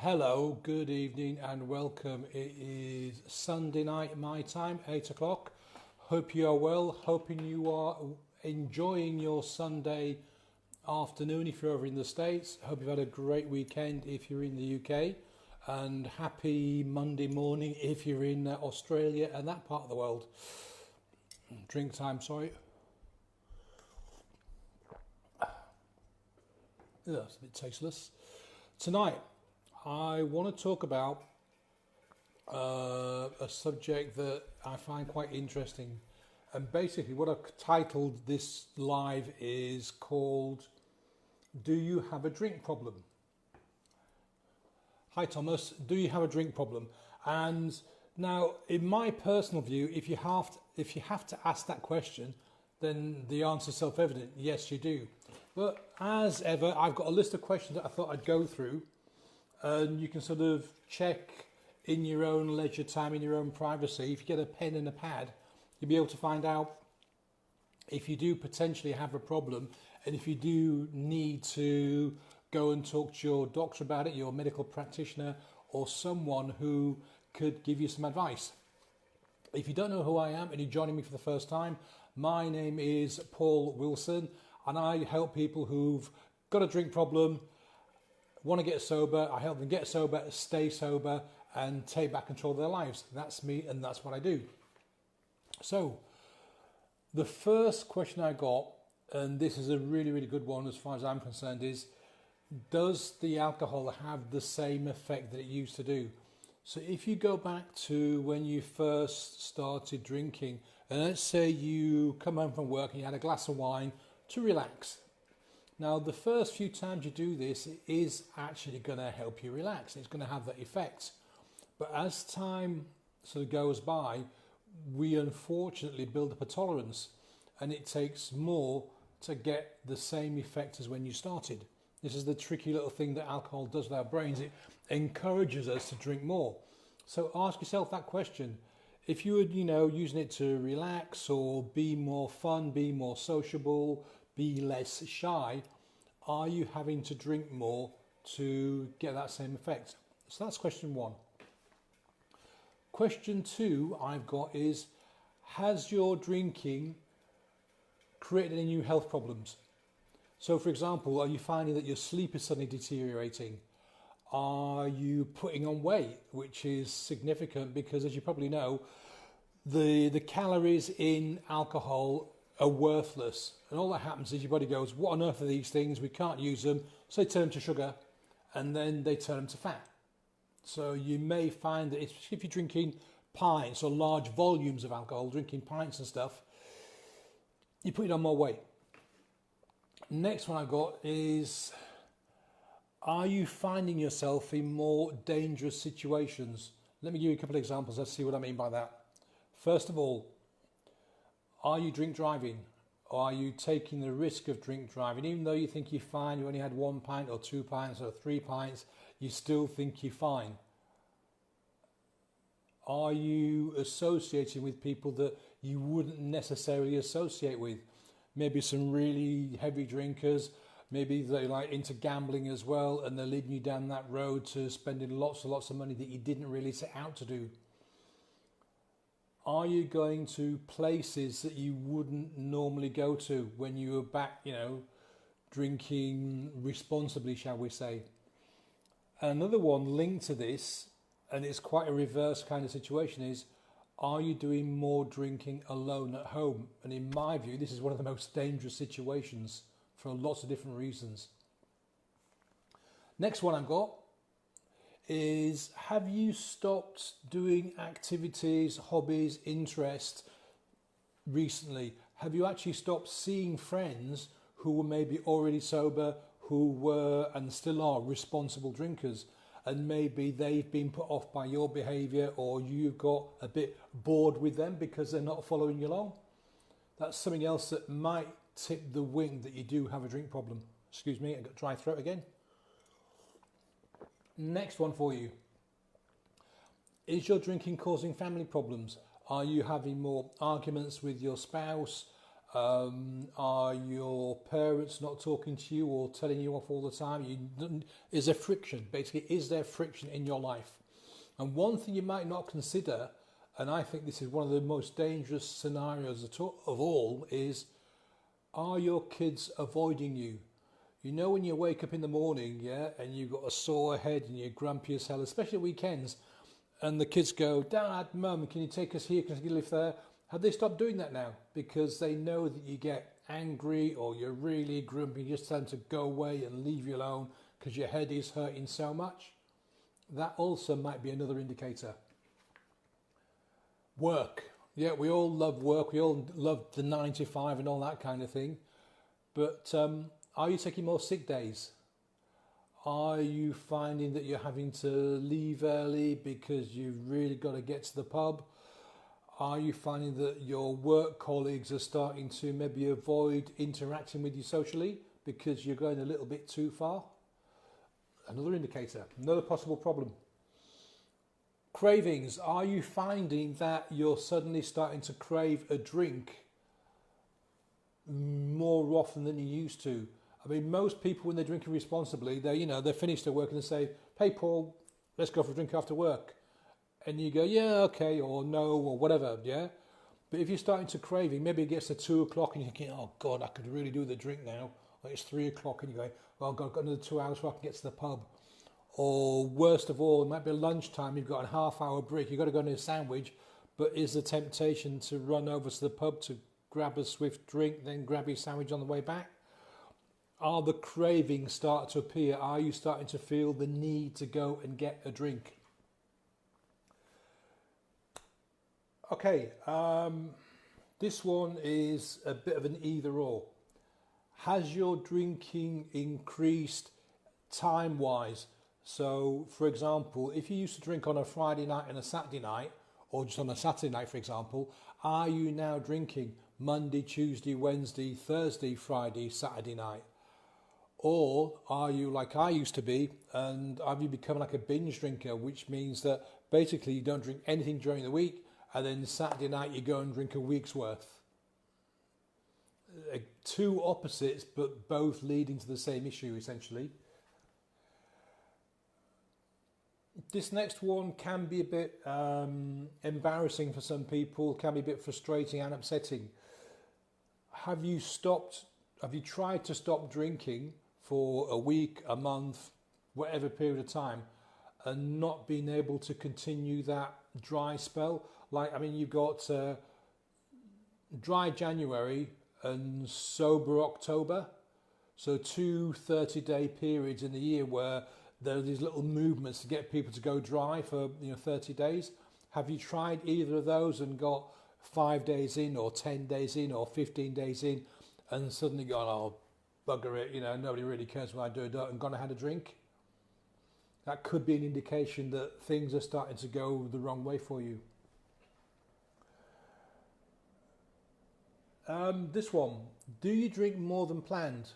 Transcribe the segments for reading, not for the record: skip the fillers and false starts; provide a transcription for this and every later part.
Hello, good evening and welcome. It is Sunday night my time, 8 o'clock. Hope you are well, hoping you are enjoying your Sunday afternoon if you're over in the States. Hope you've had a great weekend if you're in the UK, and happy Monday morning if you're in Australia and that part of the world. Drink time, sorry. That's a bit tasteless. Tonight, I want to talk about a subject that I find quite interesting. And basically what I've titled this live is called, Do You Have a Drink Problem? Hi Thomas, do you have a drink problem? And now, in my personal view, if you have to ask that question, then the answer is self-evident. Yes, you do. But as ever, I've got a list of questions that I thought I'd go through, and you can sort of check in your own leisure time, in your own privacy. If you get a pen and a pad, you'll be able to find out if you do potentially have a problem, and if you do need to go and talk to your doctor about it, your medical practitioner, or someone who could give you some advice. If you don't know who I am and you're joining me for the first time, my name is Paul Wilson, and I help people who've got a drink problem, want to get sober. I help them get sober, stay sober, and take back control of their lives. That's me, and that's what I do. So, the first question I got, and this is a really, really good one as far as I'm concerned, is, does the alcohol have the same effect that it used to do? So if you go back to when you first started drinking, and let's say you come home from work and you had a glass of wine to relax. Now, the first few times you do this, it is actually going to help you relax. It's going to have that effect. But as time sort of goes by, we unfortunately build up a tolerance, and it takes more to get the same effect as when you started. This is the tricky little thing that alcohol does with our brains. It encourages us to drink more. So ask yourself that question. If you were, using it to relax or be more fun, be more sociable, be less shy, are you having to drink more to get that same effect? So that's question one. Question two I've got is, has your drinking created any new health problems? So for example, are you finding that your sleep is suddenly deteriorating? Are you putting on weight, which is significant because, as you probably know, the calories in alcohol are worthless, and all that happens is your body goes, what on earth are these things? We can't use them. So they turn them to sugar, and then they turn them to fat. So you may find that if you're drinking pints or large volumes of alcohol, drinking pints and stuff, you're putting on more weight. Next one I've got is, are you finding yourself in more dangerous situations? Let me give you a couple of examples. Let's see what I mean by that. First of all, are you drink driving? Or are you taking the risk of drink driving? Even though you think you're fine, you only had 1 pint or 2 pints or 3 pints, you still think you're fine. Are you associating with people that you wouldn't necessarily associate with? Maybe some really heavy drinkers, maybe they're like into gambling as well, and they're leading you down that road to spending lots and lots of money that you didn't really set out to do. Are you going to places that you wouldn't normally go to when you were back, drinking responsibly, shall we say? Another one linked to this, and it's quite a reverse kind of situation, is, are you doing more drinking alone at home? And in my view, this is one of the most dangerous situations for lots of different reasons. Next one I've got is, have you stopped doing activities, hobbies, interests recently? Have you actually stopped seeing friends who were maybe already sober, who were and still are responsible drinkers, and maybe they've been put off by your behaviour, or you've got a bit bored with them because they're not following you along? That's something else that might tip the wing that you do have a drink problem. Excuse me, I got dry throat again. Next one for you. Is your drinking causing family problems? Are you having more arguments with your spouse? Are your parents not talking to you or telling you off all the time? Is there friction? Basically, is there friction in your life? And one thing you might not consider, and I think this is one of the most dangerous scenarios of all, is are your kids avoiding you? You know, when you wake up in the morning, yeah, and you've got a sore head and you're grumpy as hell, especially at weekends, and the kids go, Dad, Mum, can you take us here? Can you live there? Have they stopped doing that now? Because they know that you get angry or you're really grumpy, you just tell them to go away and leave you alone because your head is hurting so much. That also might be another indicator. Work. Yeah, we all love work. We all love the 9 to 5 and all that kind of thing. But are you taking more sick days? Are you finding that you're having to leave early because you've really got to get to the pub? Are you finding that your work colleagues are starting to maybe avoid interacting with you socially because you're going a little bit too far? Another indicator, another possible problem. Cravings. Are you finding that you're suddenly starting to crave a drink more often than you used to? I mean, most people, when they're drinking responsibly, they finish their work and they say, "Hey, Paul, let's go for a drink after work." And you go, "Yeah, okay," or "No," or whatever, yeah? But if you're starting to craving, maybe it gets to 2 o'clock and you're thinking, "Oh, God, I could really do with a drink now." Or it's 3 o'clock and you're going, "Well, I've got another 2 hours so I can get to the pub." Or worst of all, it might be lunchtime, you've got a half-hour break, you've got to go and have a sandwich, but is the temptation to run over to the pub to grab a swift drink, then grab your sandwich on the way back? Are the cravings start to appear? Are you starting to feel the need to go and get a drink? Okay, this one is a bit of an either or. Has your drinking increased time-wise? So, for example, if you used to drink on a Friday night and a Saturday night, or just on a Saturday night, for example, are you now drinking Monday, Tuesday, Wednesday, Thursday, Friday, Saturday night? Or are you like I used to be, and have you become like a binge drinker, which means that basically you don't drink anything during the week, and then Saturday night you go and drink a week's worth? Two opposites, but both leading to the same issue, essentially. This next one can be a bit embarrassing for some people, can be a bit frustrating and upsetting. Have you tried to stop drinking for a week, a month, whatever period of time, and not been able to continue that dry spell? You've got dry January and sober October. So 2 30-day periods in the year where there are these little movements to get people to go dry for 30 days. Have you tried either of those and got 5 days in or 10 days in or 15 days in and suddenly gone, "Oh, bugger it, nobody really cares what I do," and gone and had a drink? That could be an indication that things are starting to go the wrong way for you. This one, do you drink more than planned?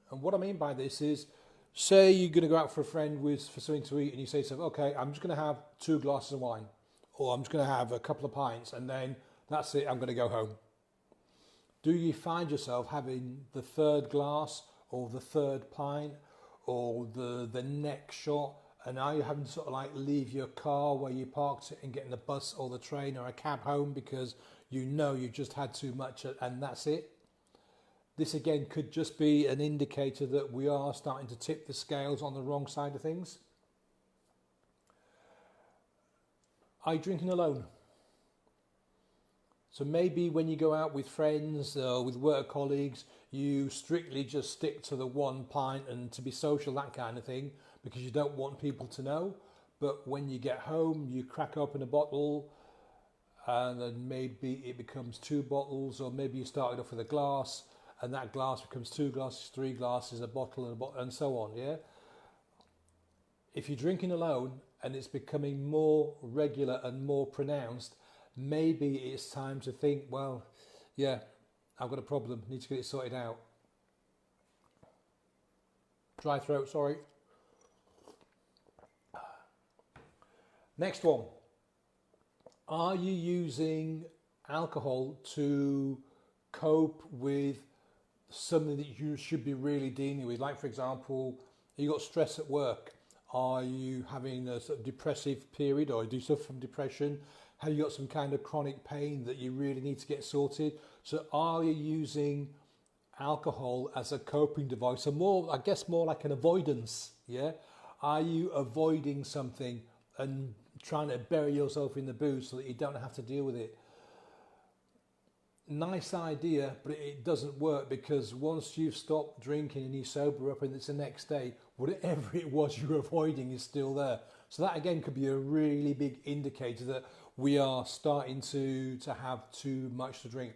And what I mean by this is, say you're going to go out for a friend for something to eat and you say to them, "Okay, I'm just going to have 2 glasses of wine, or I'm just going to have a couple of pints and then that's it, I'm going to go home." Do you find yourself having the 3rd glass or the 3rd pint or the next shot, and are you having to sort of like leave your car where you parked it and getting the bus or the train or a cab home because you've just had too much and that's it? This again could just be an indicator that we are starting to tip the scales on the wrong side of things. Are you drinking alone? So maybe when you go out with friends or with work colleagues, you strictly just stick to the 1 pint and to be social, that kind of thing, because you don't want people to know. But when you get home, you crack open a bottle and then maybe it becomes 2 bottles, or maybe you started off with a glass and that glass becomes 2 glasses, 3 glasses, a bottle, and so on, yeah? If you're drinking alone and it's becoming more regular and more pronounced, maybe it's time to think, well, yeah, I've got a problem, need to get it sorted out. Dry throat, sorry. Next one. Are you using alcohol to cope with something that you should be really dealing with. Like, for example, you got stress at work. Are you having a sort of depressive period, or do you suffer from depression? Have you got some kind of chronic pain that you really need to get sorted? So are you using alcohol as a coping device, or more, I guess, more like an avoidance? Yeah. Are you avoiding something and trying to bury yourself in the booze so that you don't have to deal with it? Nice idea, but it doesn't work, because once you've stopped drinking and you sober up and it's the next day, whatever it was you were avoiding is still there. So that again could be a really big indicator that we are starting to have too much to drink.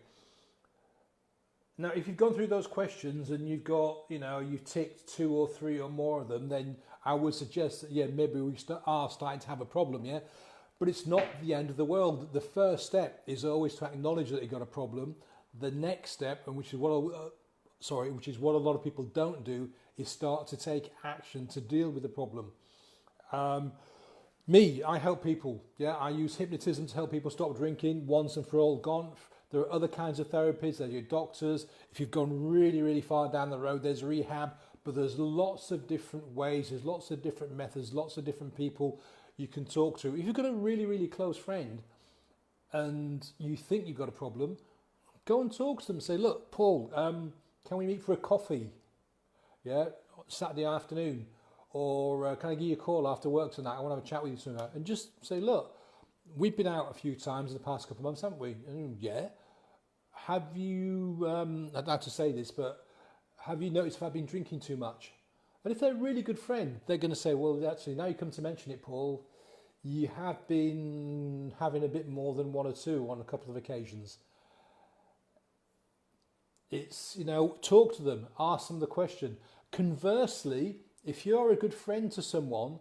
Now, if you've gone through those questions and you've got, you've ticked 2 or 3 or more of them, then I would suggest that, maybe we are starting to have a problem, yeah? But it's not the end of the world. The first step is always to acknowledge that you've got a problem. The next step, and which is what a lot of people don't do, is start to take action to deal with the problem. I help people. Yeah, I use hypnotism to help people stop drinking once and for all. Gone. There are other kinds of therapies. There's your doctors. If you've gone really, really far down the road, there's rehab. But there's lots of different ways. There's lots of different methods. Lots of different people you can talk to. If you've got a really, really close friend and you think you've got a problem, go and talk to them. Say, look, Paul, can we meet for a coffee? Yeah, Saturday afternoon. Or can I give you a call after work tonight? I want to have a chat with you tonight. And just say, look, we've been out a few times in the past couple of months, haven't we? Yeah. Have you, I'd like to say this, but have you noticed if I've been drinking too much? And if they're a really good friend, they're going to say, well, actually, now you come to mention it, Paul, you have been having a bit more than 1 or 2 on a couple of occasions. It's, talk to them, ask them the question. Conversely, if you're a good friend to someone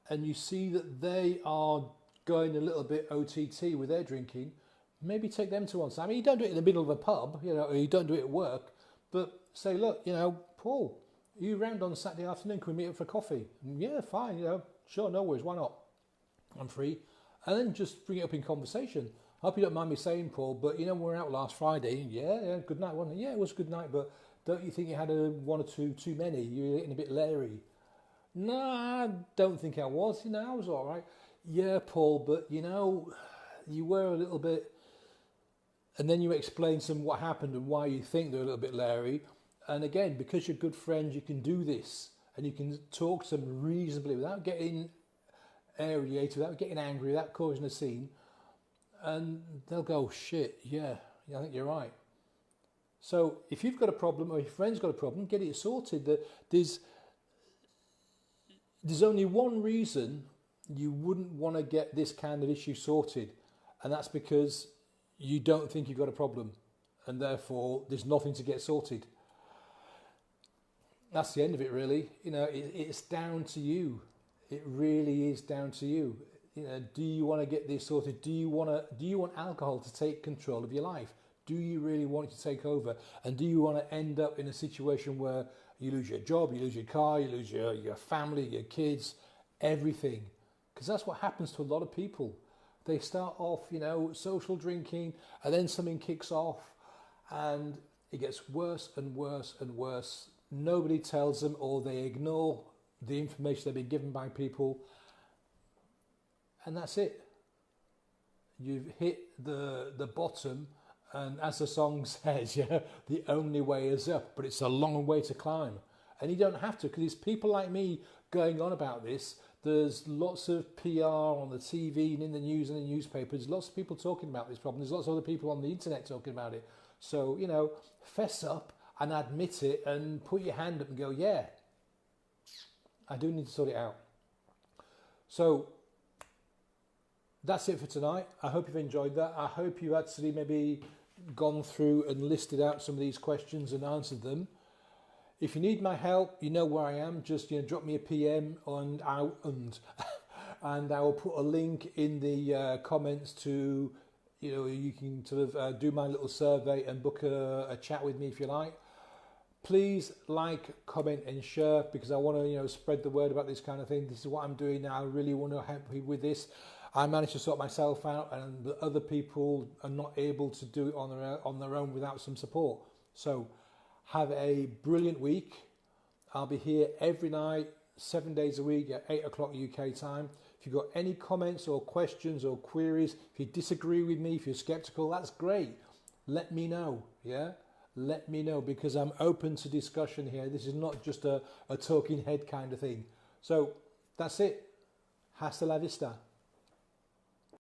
and you see that they are going a little bit OTT with their drinking, maybe take them to one side. I mean, you don't do it in the middle of a pub, or you don't do it at work, but say, look, Paul, are you around on Saturday afternoon? Can we meet up for coffee? Yeah, fine, sure, no worries, why not? I'm free. And then just bring it up in conversation. I hope you don't mind me saying, Paul, but we were out last Friday. Yeah, good night, wasn't it? Yeah, it was a good night, but don't you think you had 1 or 2 too many? You were getting a bit leery. No, I don't think I was. I was all right. Yeah, Paul, but you were a little bit. And then you explain to them what happened and why you think they're a little bit leery. And again, because you're good friends, you can do this and you can talk to them reasonably without getting aerated, without getting angry, without causing a scene. And they'll go, shit, yeah, I think you're right. So if you've got a problem or your friend's got a problem, get it sorted. There's only one reason you wouldn't want to get this kind of issue sorted, and that's because you don't think you've got a problem, and therefore there's nothing to get sorted. That's the end of it, really. It's down to you. It really is down to you. Do you want to get this sorted? Do you want alcohol to take control of your life? Do you really want it to take over? And do you want to end up in a situation where you lose your job, you lose your car, you lose your family, your kids, everything? Because that's what happens to a lot of people. They start off, social drinking, and then something kicks off, and it gets worse and worse and worse. Nobody tells them, or they ignore the information they've been given by people, and that's it. You've hit the bottom, and as the song says, the only way is up, but it's a long way to climb. And you don't have to, because it's people like me going on about this. There's lots of PR on the TV and in the news and the newspapers. Lots of people talking about this problem. There's lots of other people on the internet talking about it. So, fess up and admit it and put your hand up and go, yeah, I do need to sort it out. So that's it for tonight. I hope you've enjoyed that. I hope you've actually maybe gone through and listed out some of these questions and answered them. If you need my help, you know where I am. Just drop me a PM and I will put a link in the comments to you can sort of do my little survey and book a chat with me if you like. Please like, comment and share, because I want to spread the word about this kind of thing. This is what I'm doing now. I really want to help you with this. I managed to sort myself out, and the other people are not able to do it on their own without some support. So have a brilliant week. I'll be here every night, 7 days a week at 8 o'clock UK time. If you've got any comments or questions or queries, if you disagree with me, if you're skeptical, that's great. Let me know, yeah? Let me know, because I'm open to discussion here. This is not just a talking head kind of thing. So that's it. Hasta la vista.